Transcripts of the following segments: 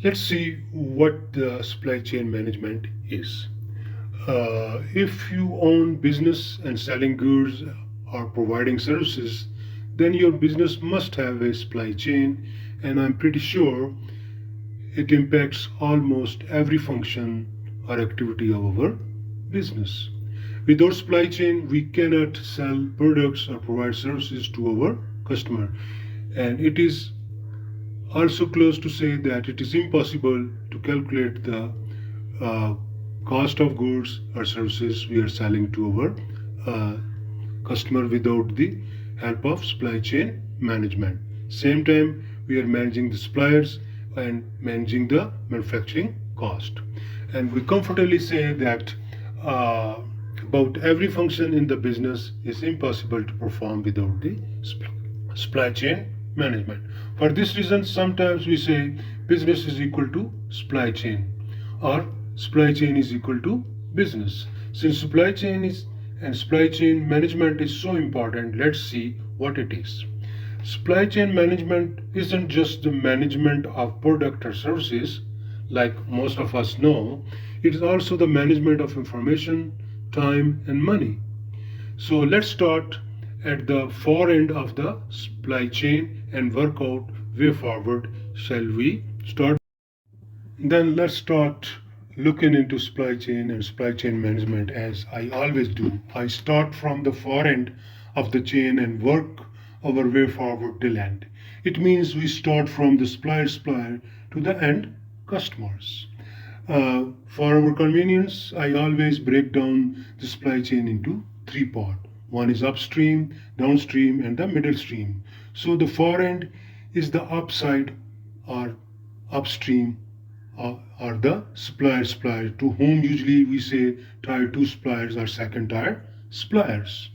Let's see what the supply chain management is. If you own business and selling goods or providing services, then your business must have a supply chain, and I'm pretty sure it impacts almost every function or activity of our business. Without supply chain, we cannot sell products or provide services to our customer, and it is also close to say that it is impossible to calculate the uh, cost of goods or services we are selling to our uh, customer without the help of supply chain management. Same time, we are managing the suppliers and managing the manufacturing cost. And we comfortably say that uh, about every function in the business is impossible to perform without the supply chain management. For this reason, sometimes we say business is equal to supply chain or supply chain is equal to business. Since supply chain is and supply chain management is so important, let's see what it is. Supply chain management isn't just the management of product or services, like most of us know, it is also the management of information, time, and money. So let's start at the far end of the supply chain and work out way forward. Shall we start? Then let's start looking into supply chain and supply chain management as I always do. I start from the far end of the chain and work our way forward till end. It means we start from the supplier to the end customers. For our convenience, I always break down the supply chain into three parts. One is upstream, downstream, and the middle stream. So the far end is the upside or upstream or the supplier to whom usually we say tier 2 suppliers or second tier suppliers.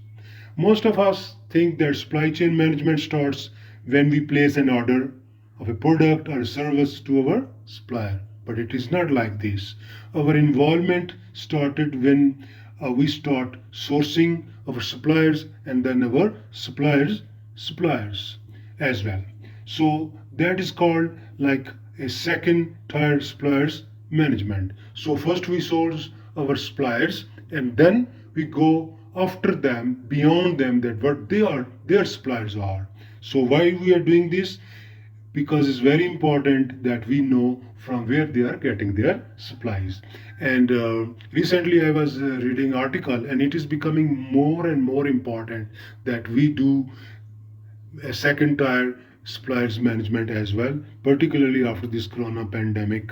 Most of us think that supply chain management starts when we place an order of a product or a service to our supplier. But it is not like this. Our involvement started when we start sourcing our suppliers and then our suppliers as well. So that is called like a second tier suppliers management. So first we source our suppliers and then we go after them, beyond them, that what they are, their suppliers are. So why we are doing this? Because it's very important that we know from where they are getting their supplies. And recently I was reading article and it is becoming more and more important that we do a second tier suppliers management as well, particularly after this corona pandemic.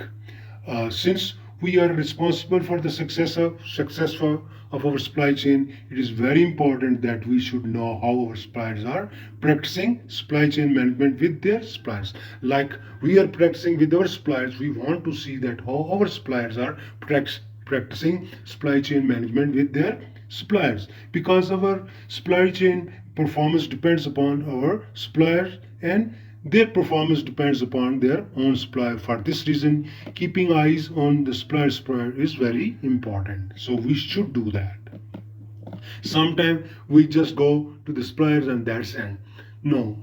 Since we are responsible for the success of our supply chain, it is very important that we should know how our suppliers are practicing supply chain management with their suppliers. Like we are practicing with our suppliers, we want to see that how our suppliers are practicing supply chain management with their suppliers, because our supply chain performance depends upon our suppliers and their performance depends upon their own supplier. For this reason, keeping eyes on the supplier is very important. So we should do that. Sometimes we just go to the suppliers and that's it. No,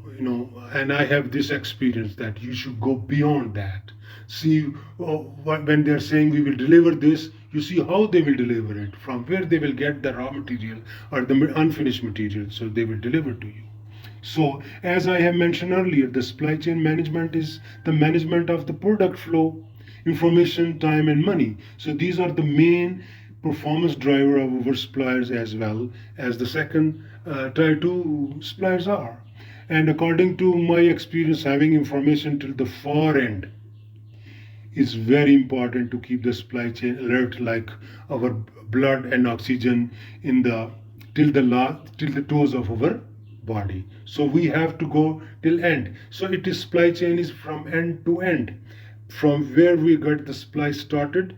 and I have this experience that you should go beyond that. See, when they're saying we will deliver this, you see how they will deliver it, from where they will get the raw material or the unfinished material, so they will deliver to you. So, as I have mentioned earlier, the supply chain management is the management of the product flow, information, time, and money. So, these are the main performance driver of our suppliers as well as the second tier 2 suppliers are. And according to my experience, having information till the far end is very important to keep the supply chain alert, like our blood and oxygen in the till the toes of our body. So we have to go till end. So it is supply chain is from end to end, from where we got the supply started.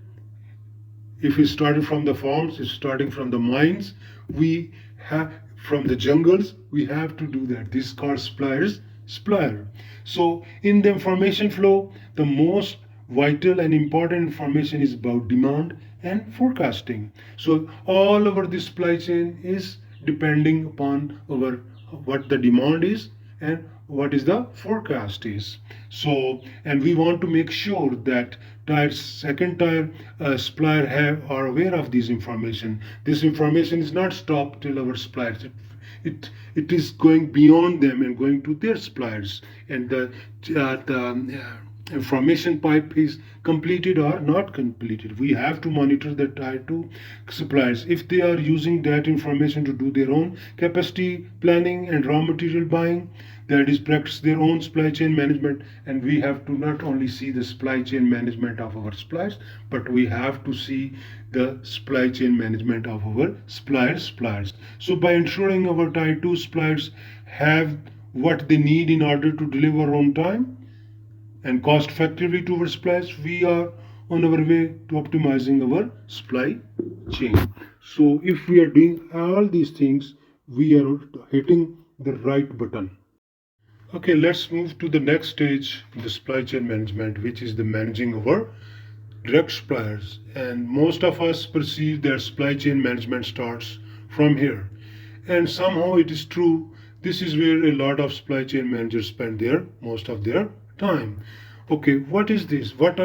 If we started from the farms, it's starting from the mines, we have from the jungles, we have to do that. This is called supplier. So in the information flow, the most vital and important information is about demand and forecasting. So all over the supply chain is depending upon our what the demand is and what is the forecast is. So, and we want to make sure that second tier supplier are aware of this information. This information is not stopped till our suppliers. It is going beyond them and going to their suppliers, and the information pipe is completed or not completed. We have to monitor the tier 2 suppliers if they are using that information to do their own capacity planning and raw material buying, that is practice their own supply chain management. And we have to not only see the supply chain management of our suppliers, but we have to see the supply chain management of our suppliers. So by ensuring our tier 2 suppliers have what they need in order to deliver on time and cost effectively to our suppliers, we are on our way to optimizing our supply chain. So if we are doing all these things, we are hitting the right button. Okay, let's move to the next stage in the supply chain management, which is the managing our direct suppliers. And most of us perceive that supply chain management starts from here. And somehow it is true. This is where a lot of supply chain managers spend their most of their time. Okay, what is this? What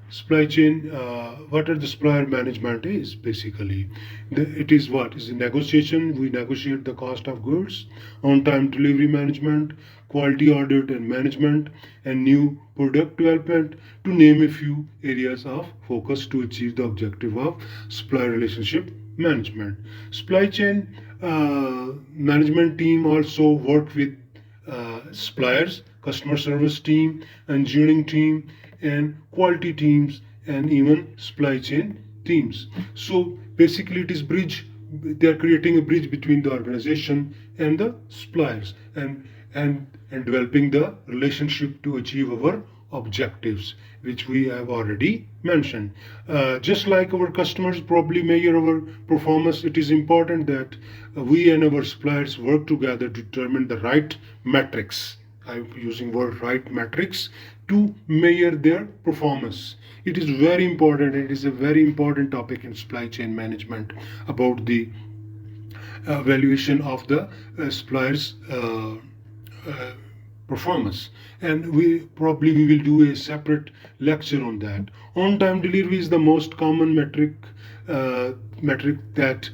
supply chain? What are the supplier management is basically? It is what is the negotiation. We negotiate the cost of goods, on-time delivery management, quality audit and management, and new product development, to name a few areas of focus to achieve the objective of supplier relationship management. Supply chain management team also work with suppliers, customer service team, engineering team, and quality teams, and even supply chain teams. So basically, it is bridge. They are creating a bridge between the organization and the suppliers, and developing the relationship to achieve our objectives, which we have already mentioned. Just like our customers probably measure our performance, it is important that we and our suppliers work together to determine the right metrics. I'm using word right metrics to measure their performance. It is very important. It is a very important topic in supply chain management about the evaluation of the suppliers' performance, and we will do a separate lecture on that. On time delivery is the most common metric that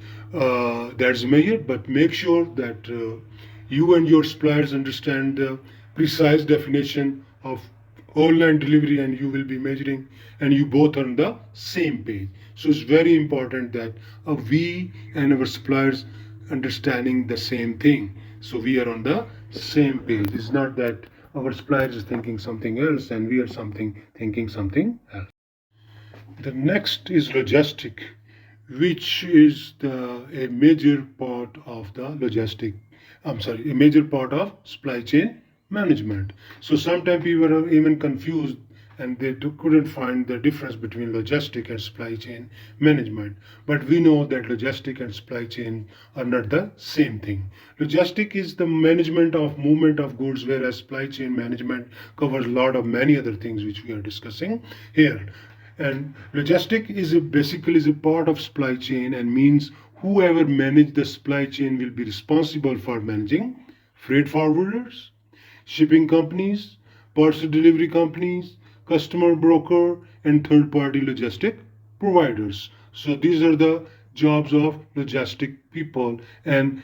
that's measured, but make sure that you and your suppliers understand the precise definition of online delivery, and you will be measuring, and you both are on the same page. So it's very important that we and our suppliers understanding the same thing, so we are on the same page. It's not that our supplier is thinking something else and we are thinking something else. The next is logistic, which is a major part of the a major part of supply chain management. So sometimes people are even confused, and they couldn't find the difference between logistic and supply chain management. But we know that logistic and supply chain are not the same thing. Logistic is the management of movement of goods, whereas supply chain management covers a lot of many other things which we are discussing here. And logistic basically is a part of supply chain, and means whoever manage the supply chain will be responsible for managing freight forwarders, shipping companies, parcel delivery companies, customer broker, and third-party logistic providers. So these are the jobs of logistic people, and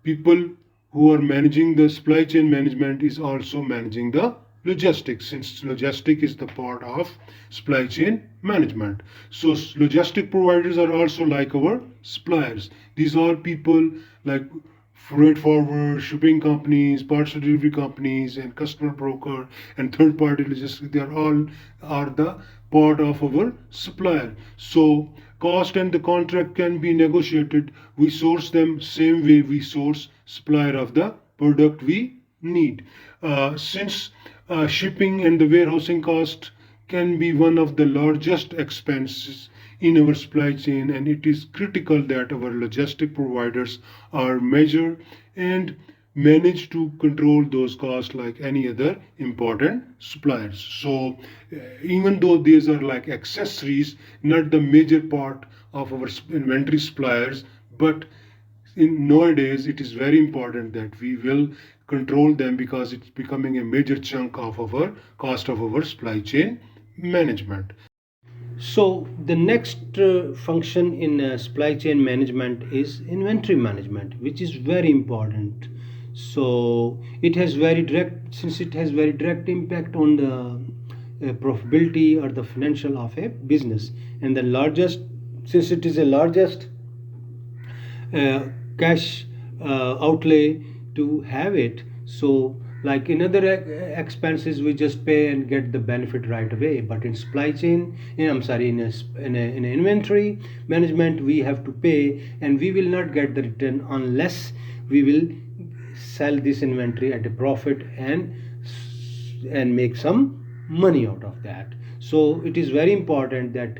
people who are managing the supply chain management is also managing the logistics, since logistic is the part of supply chain management. So logistic providers are also like our suppliers. These are people like freight forward, shipping companies, parcel delivery companies, and customer broker, and third party logistics. They are all are the part of our supplier. So cost and the contract can be negotiated. We source them same way we source supplier of the product we need. Since shipping and the warehousing cost can be one of the largest expenses in our supply chain, and it is critical that our logistic providers are measured and manage to control those costs like any other important suppliers. So even though these are like accessories, not the major part of our inventory suppliers, but in nowadays it is very important that we will control them because it's becoming a major chunk of our cost of our supply chain management. So the next function in supply chain management is inventory management, which is very important. So it has very direct, since it has very direct impact on the profitability or the financial of a business, and the largest, since it is the largest cash outlay to have it. So like in other expenses we just pay and get the benefit right away, but in supply chain, I'm sorry, in a inventory management we have to pay, and we will not get the return unless we will sell this inventory at a profit and make some money out of that. So it is very important that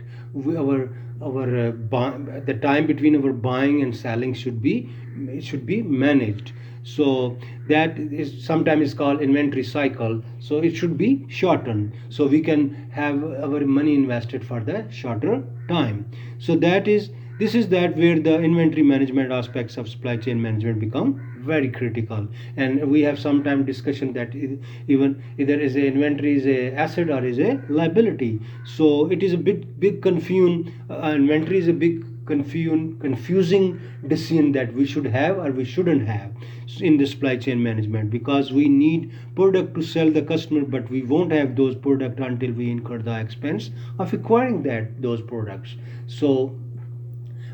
the time between our buying and selling should be managed. So that is sometimes called inventory cycle, so it should be shortened so we can have our money invested for the shorter time. So this is that where the inventory management aspects of supply chain management become very critical. And we have sometime discussion that even either is a inventory is a asset or is a liability. So it is a big confusion. Inventory is a big confusing decision that we should have or we shouldn't have in the supply chain management, because we need product to sell the customer, but we won't have those product until we incur the expense of acquiring those products. So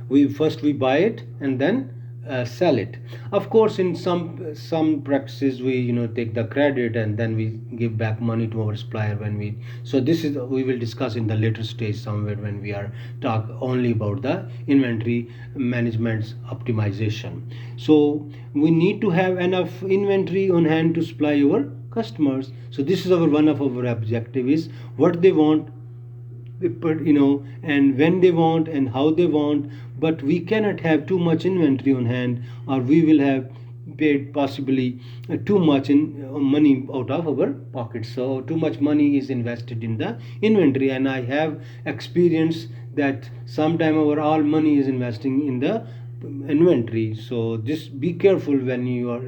we buy it and then sell it. Of course, in some practices we take the credit and then we give back money to our supplier when we. So this is we will discuss in the later stage somewhere when we are talk only about the inventory management's optimization. So we need to have enough inventory on hand to supply our customers. So this is our one of our objective is what they want, and when they want and how they want. But we cannot have too much inventory on hand, or we will have paid possibly too much in money out of our pockets. So too much money is invested in the inventory, and I have experienced that sometime our all money is investing in the inventory. So just be careful when you are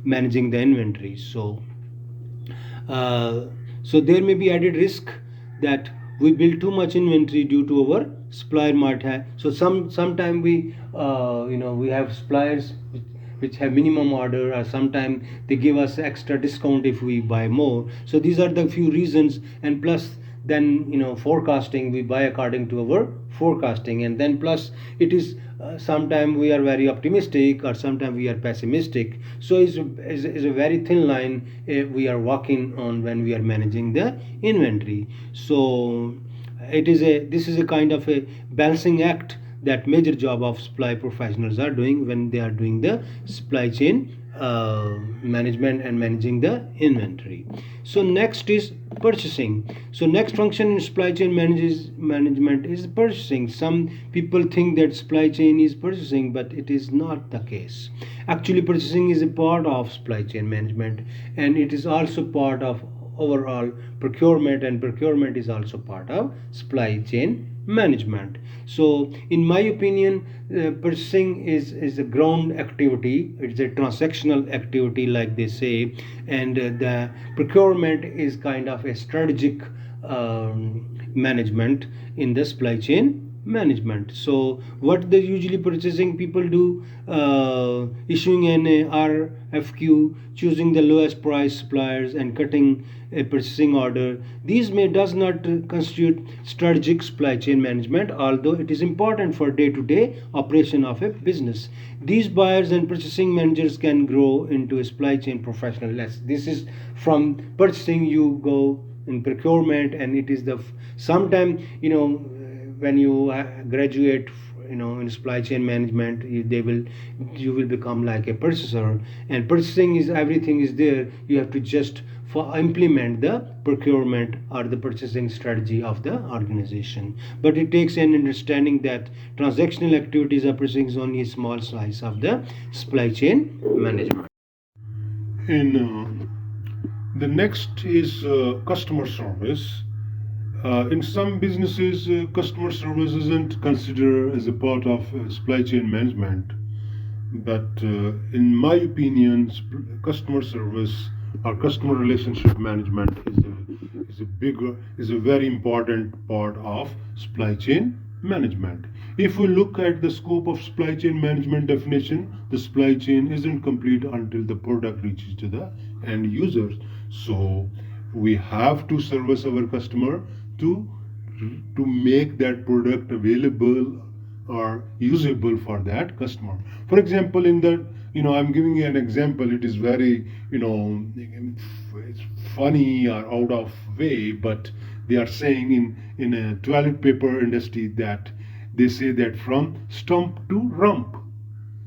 managing the inventory. So there may be added risk that we build too much inventory due to our supplier might have. So sometime we have suppliers which have minimum order, or sometimes they give us extra discount if we buy more. So these are the few reasons, and plus then forecasting, we buy according to our forecasting, and then plus it is sometimes we are very optimistic or sometimes we are pessimistic. So it's a very thin line we are walking on when we are managing the inventory. So this is a kind of a balancing act that major job of supply professionals are doing when they are doing the supply chain management and managing the inventory. So next is purchasing. So next function in supply chain management is purchasing. Some people think that supply chain is purchasing, but it is not the case. Actually, purchasing is a part of supply chain management, and it is also part of overall procurement, and procurement is also part of supply chain management. So in my opinion, purchasing is a ground activity, it's a transactional activity like they say, and the procurement is kind of a strategic management in the supply chain management. So what the usually purchasing people do, issuing an RFQ, choosing the lowest price suppliers and cutting a purchasing order. These does not constitute strategic supply chain management, although it is important for day-to-day operation of a business. These buyers and purchasing managers can grow into a supply chain professional. This is from purchasing you go in procurement, and it is the sometime when you graduate in supply chain management, you will become like a purchaser, and purchasing is everything is there. You have to just implement the procurement or the purchasing strategy of the organization. But it takes an understanding that transactional activities are purchasing is only a small slice of the supply chain management. In the next is customer service. In some businesses, customer service isn't considered as a part of supply chain management. but in my opinion, customer service or customer relationship management is a very important part of supply chain management. If we look at the scope of supply chain management definition, the supply chain isn't complete until the product reaches to the end users. So we have to service our customer to make that product available or usable for that customer. For example, in the I'm giving you an example. It is very it's funny or out of way, but they are saying in a toilet paper industry that they say that from stump to rump.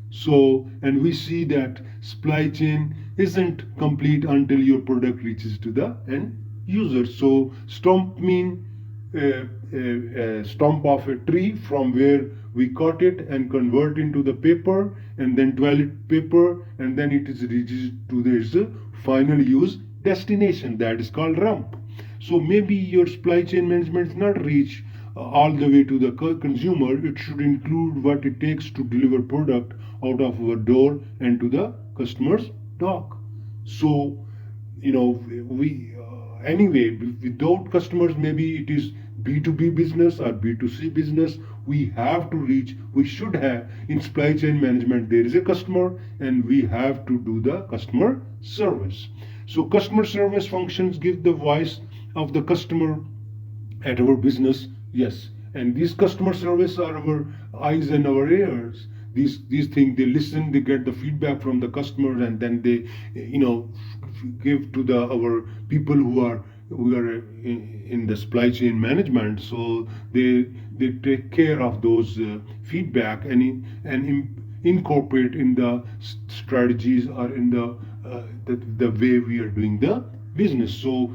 So, and we see that supply chain isn't complete until your product reaches to the end user. So, stump mean stump of a tree from where we cut it and convert into the paper, and then toilet paper, and then it is reached to its final use destination, that is called rump. So maybe your supply chain management is not reach all the way to the consumer. It should include what it takes to deliver product out of our door and to the customer's dock. So we anyway, without customers, maybe it is B2B business or B2C business. We should have in supply chain management, there is a customer and we have to do the customer service. So customer service functions give the voice of the customer at our business. Yes, and these customer service are our eyes and our ears. These things, they listen, they get the feedback from the customers, and then they give to the our people who are in the supply chain management. So they take care of those feedback and incorporate in the strategies or in the way we are doing the business. So,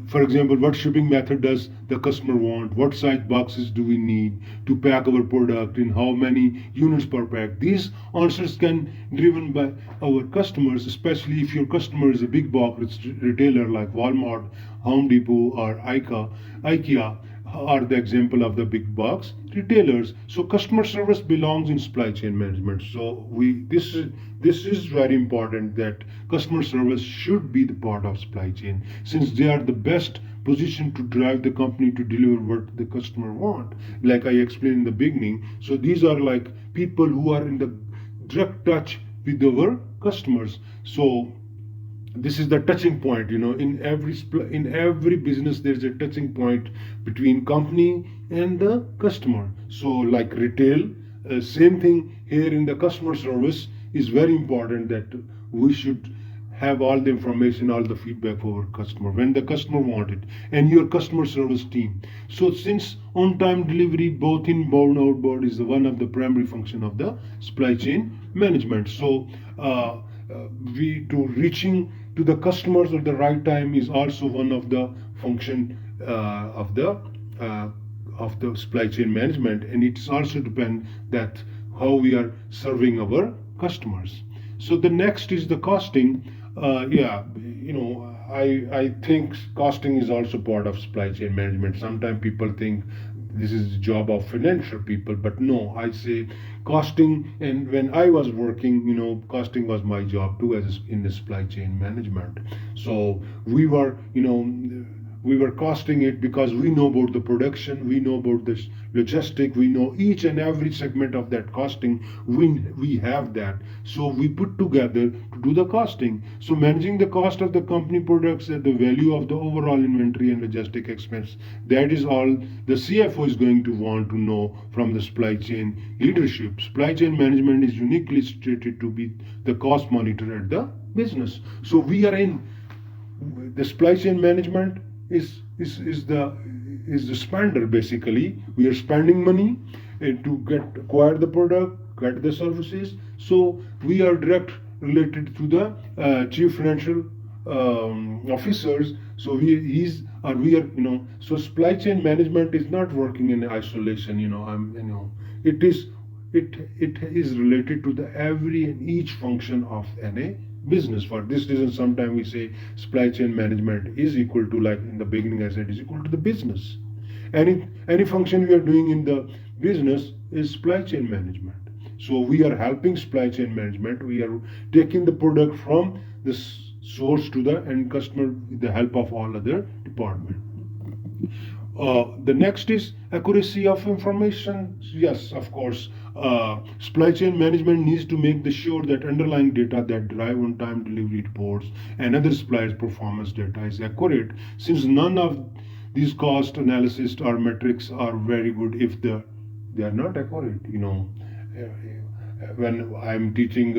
for example, what shipping method does the customer want? What size boxes do we need to pack our product? In how many units per pack? These answers can driven by our customers, especially if your customer is a big box retailer like Walmart, Home Depot, or IKEA are the example of the big box retailers. So customer service belongs in supply chain management. So this is very important that customer service should be the part of supply chain, since they are the best position to drive the company to deliver what the customer want. Like I explained in the beginning. So these are like people who are in the direct touch with our customers. So this is the touching point. In every business there's a touching point between company and the customer. So like retail, same thing here in the customer service is very important, that we should have all the information, all the feedback for our customer when the customer want it, and your customer service team. So since on time delivery both inbound outbound is one of the primary function of the supply chain management. So we to reaching to the customers at the right time is also one of the function uh, of the supply chain management, and it's also depend that how we are serving our customers. So the next is the costing. Yeah, I think costing is also part of supply chain management. Sometimes people think this is the job of financial people, but no, I say costing. And when I was working, costing was my job too, as in the supply chain management. So we were costing it because we know about the production, we know about the logistic, we know each and every segment of that costing. We have that, so we put together to do the costing. So managing the cost of the company products at the value of the overall inventory and logistic expense, that is all the CFO is going to want to know from the supply chain leadership. Supply chain management is uniquely situated to be the cost monitor at the business. So we are in the supply chain management is the spender. Basically we are spending money to acquire the product, get the services. So we are direct related to the chief financial officers. So we are so supply chain management is not working in isolation. It is related to the every and each function of any business. For this reason, sometimes we say supply chain management is equal to, like in the beginning I said, is equal to the business. Any function we are doing in the business is supply chain management. So we are helping supply chain management. We are taking the product from the source to the end customer with the help of all other departments. The next is accuracy of information. Yes, of course. Supply chain management needs to make sure that underlying data that drive on-time delivery reports and other suppliers' performance data is accurate. Since none of these cost analysis or metrics are very good if they are not accurate. When I'm teaching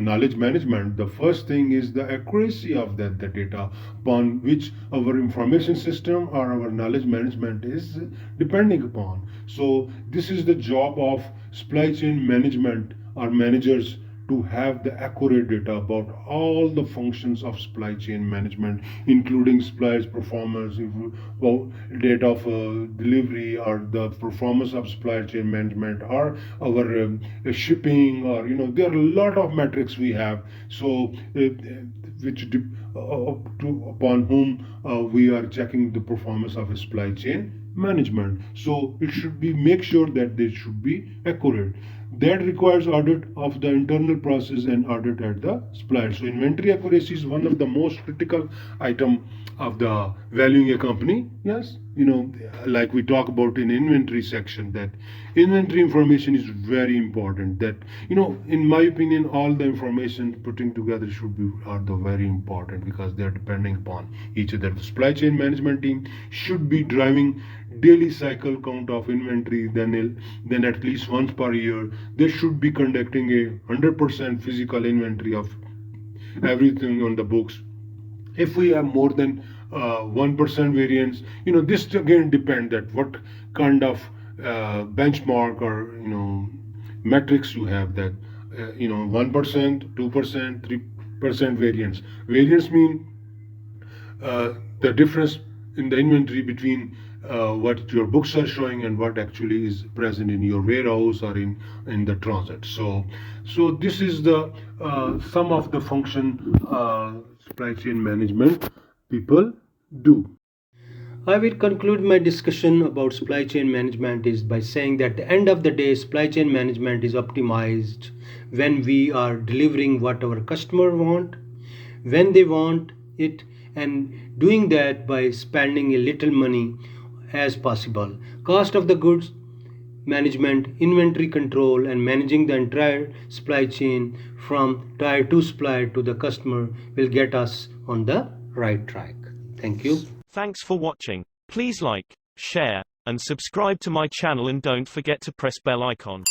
knowledge management, the first thing is the accuracy of the data upon which our information system or our knowledge management is depending upon. So this is the job of supply chain management or managers to have the accurate data about all the functions of supply chain management, including suppliers' performance, date of delivery, or the performance of supply chain management, or our shipping, or there are a lot of metrics we have. So which upon whom we are checking the performance of a supply chain management. So it should be make sure that they should be accurate. That requires audit of the internal process and audit at the supplier. So inventory accuracy is one of the most critical item of the valuing a company. Yes, like we talk about in inventory section, that inventory information is very important. That in my opinion, all the information putting together should be are the very important because they are depending upon each other. The supply chain management team should be driving daily cycle count of inventory, then at least once per year they should be conducting a 100% physical inventory of everything on the books. If we have more than 1% variance, this again depend that what kind of benchmark or metrics you have, that 1%, 2%, 3% variance mean the difference in the inventory between what your books are showing and what actually is present in your warehouse or in the transit. So this is the some of the function supply chain management people do. I will conclude my discussion about supply chain management is by saying that at the end of the day, supply chain management is optimized when we are delivering what our customer want, when they want it, and doing that by spending a little money as possible. Cost of the goods management, inventory control, and managing the entire supply chain from tier 2 supplier to the customer will get us on the right track. Thank you. Thanks for watching. Please like, share, and subscribe to my channel and don't forget to press bell icon.